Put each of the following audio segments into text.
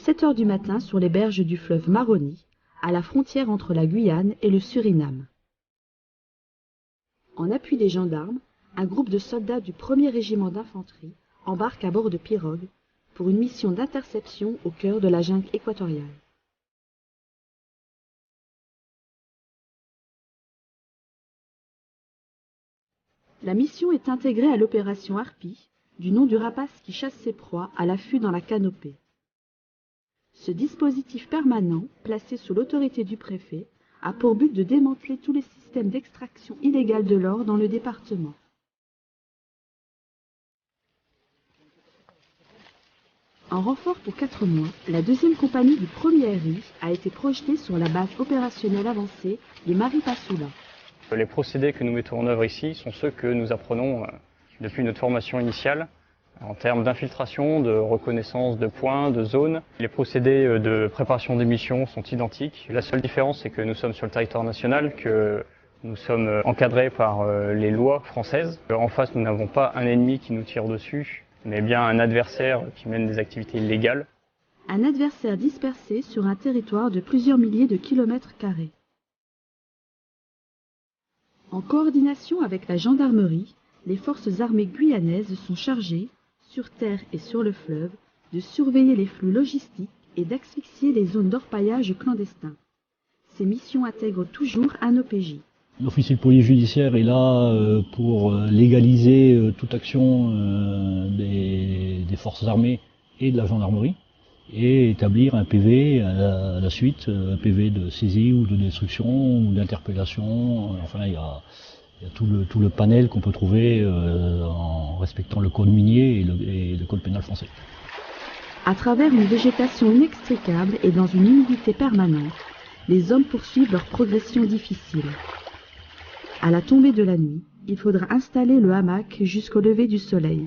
7 heures du matin sur les berges du fleuve Maroni, à la frontière entre la Guyane et le Suriname. En appui des gendarmes, un groupe de soldats du 1er régiment d'infanterie embarque à bord de pirogues pour une mission d'interception au cœur de la jungle équatoriale. La mission est intégrée à l'opération Harpie, du nom du rapace qui chasse ses proies à l'affût dans la canopée. Ce dispositif permanent, placé sous l'autorité du préfet, a pour but de démanteler tous les systèmes d'extraction illégale de l'or dans le département. En renfort pour 4 mois, la 2e compagnie du 1er RI a été projetée sur la base opérationnelle avancée de Maripasoula. Les procédés que nous mettons en œuvre ici sont ceux que nous apprenons depuis notre formation initiale en termes d'infiltration, de reconnaissance de points, de zones. Les procédés de préparation des missions sont identiques. La seule différence, c'est que nous sommes sur le territoire national, que nous sommes encadrés par les lois françaises. En face, nous n'avons pas un ennemi qui nous tire dessus, mais bien un adversaire qui mène des activités illégales. Un adversaire dispersé sur un territoire de plusieurs milliers de kilomètres carrés. En coordination avec la gendarmerie, les forces armées guyanaises sont chargées, sur terre et sur le fleuve, de surveiller les flux logistiques et d'asphyxier les zones d'orpaillage clandestins. Ces missions intègrent toujours un OPJ. L'officier de police judiciaire est là pour légaliser toute action des forces armées et de la gendarmerie et établir un PV à la suite, un PV de saisie ou de destruction ou d'interpellation. Enfin, il y a tout le panel qu'on peut trouver en respectant le code minier et le code pénal français. À travers une végétation inextricable et dans une humidité permanente, les hommes poursuivent leur progression difficile. À la tombée de la nuit, il faudra installer le hamac jusqu'au lever du soleil,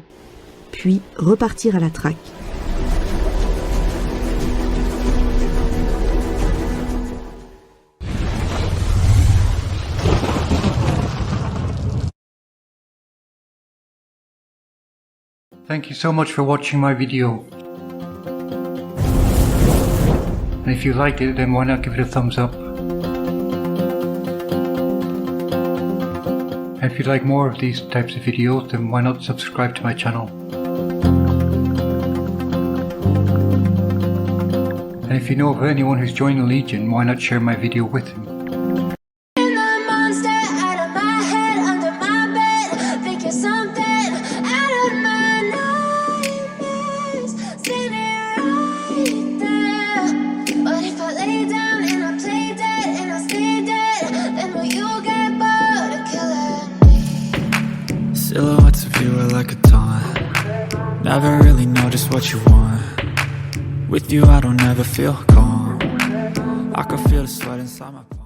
puis repartir à la traque. Thank you so much for watching my video. And if you liked it, then why not give it a thumbs up? And if you'd like more of these types of videos, then why not subscribe to my channel? And if you know of anyone who's joined the Legion, why not share my video with him? Silhouettes of you are like a taunt. Never really know just what you want. With you I don't ever feel calm. I can feel the sweat inside my palms.